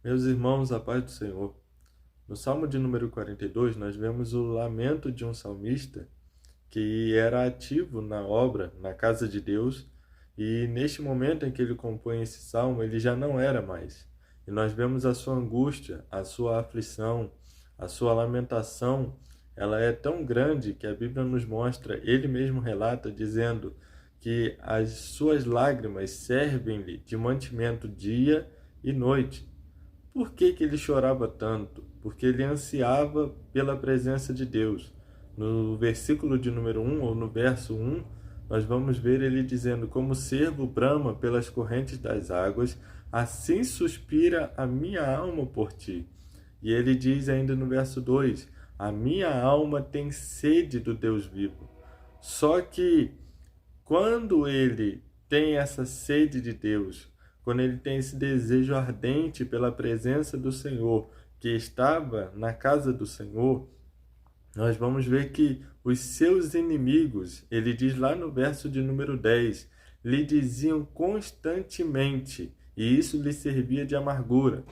Meus irmãos, a paz do Senhor. No Salmo de número 42, nós vemos o lamento de um salmista que era ativo na obra, na casa de Deus, e neste momento em que ele compõe esse salmo, ele já não era mais. E nós vemos a sua angústia, a sua aflição, a sua lamentação, ela é tão grande que a Bíblia nos mostra, ele mesmo relata, dizendo que as suas lágrimas servem-lhe de mantimento dia e noite. Por que que ele chorava tanto? Porque ele ansiava pela presença de Deus. No versículo de número 1, ou no verso 1, nós vamos ver ele dizendo: Como o cervo brama pelas correntes das águas, assim suspira a minha alma por ti. E ele diz ainda no verso 2: A minha alma tem sede do Deus vivo. Só que quando ele tem essa sede de Deus, quando ele tem esse desejo ardente pela presença do Senhor, que estava na casa do Senhor, nós vamos ver que os seus inimigos, ele diz lá no verso de número 10, lhe diziam constantemente, e isso lhe servia de amargura.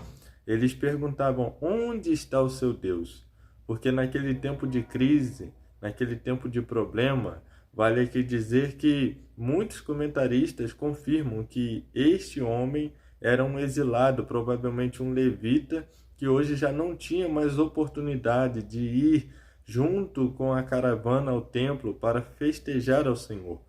Eles perguntavam: onde está o seu Deus? Porque naquele tempo de crise, naquele tempo de problema, vale aqui dizer que muitos comentaristas confirmam que este homem era um exilado, provavelmente um levita, que hoje já não tinha mais oportunidade de ir junto com a caravana ao templo para festejar ao Senhor.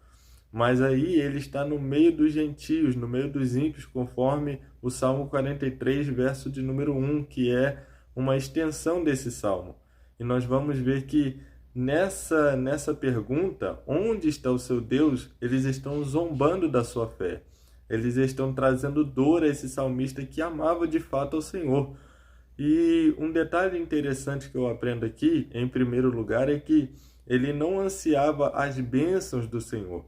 Mas aí ele está no meio dos gentios, no meio dos ímpios, conforme o Salmo 43, verso de número 1, que é uma extensão desse salmo. E nós vamos ver que nessa pergunta, onde está o seu Deus, eles estão zombando da sua fé. Eles estão trazendo dor a esse salmista que amava de fato ao Senhor. E um detalhe interessante que eu aprendo aqui, em primeiro lugar, é que ele não ansiava as bênçãos do Senhor.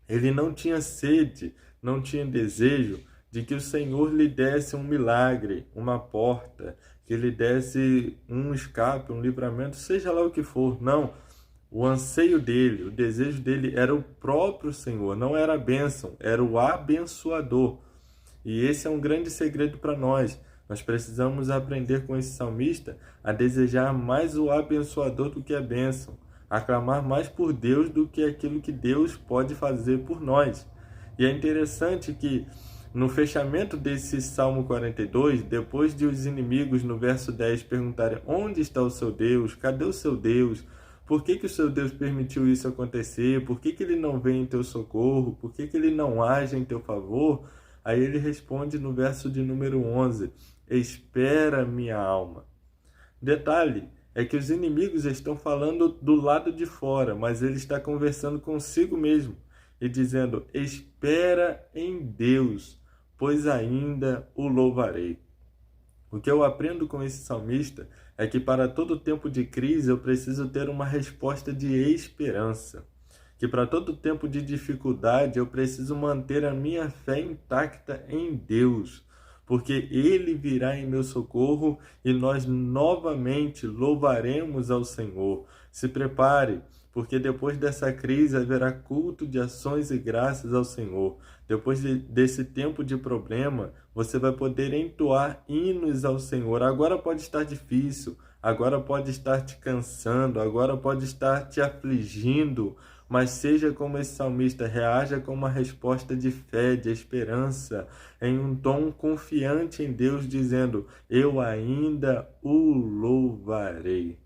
Ele não tinha sede, não tinha desejo de que o Senhor lhe desse um milagre, uma porta, que lhe desse um escape, um livramento, seja lá o que for. Não. O anseio dele, o desejo dele era o próprio Senhor, não era a bênção, era o abençoador. E esse é um grande segredo para nós. Nós precisamos aprender com esse salmista a desejar mais o abençoador do que a bênção, a clamar mais por Deus do que aquilo que Deus pode fazer por nós. E é interessante que no fechamento desse Salmo 42, depois de os inimigos no verso 10 perguntarem: onde está o seu Deus? Cadê o seu Deus? Por que que o seu Deus permitiu isso acontecer? Por que que ele não vem em teu socorro? Por que que ele não age em teu favor? Aí ele responde no verso de número 11: espera minha alma. Detalhe é que os inimigos estão falando do lado de fora, mas ele está conversando consigo mesmo e dizendo: espera em Deus, pois ainda o louvarei. O que eu aprendo com esse salmista é que para todo tempo de crise eu preciso ter uma resposta de esperança. Que para todo tempo de dificuldade eu preciso manter a minha fé intacta em Deus, porque Ele virá em meu socorro e nós novamente louvaremos ao Senhor. Se prepare, porque depois dessa crise haverá culto de ações e graças ao Senhor. Depois desse tempo de problema, você vai poder entoar hinos ao Senhor. Agora pode estar difícil, agora pode estar te cansando, agora pode estar te afligindo, mas seja como esse salmista, reaja com uma resposta de fé, de esperança, em um tom confiante em Deus, dizendo: eu ainda o louvarei.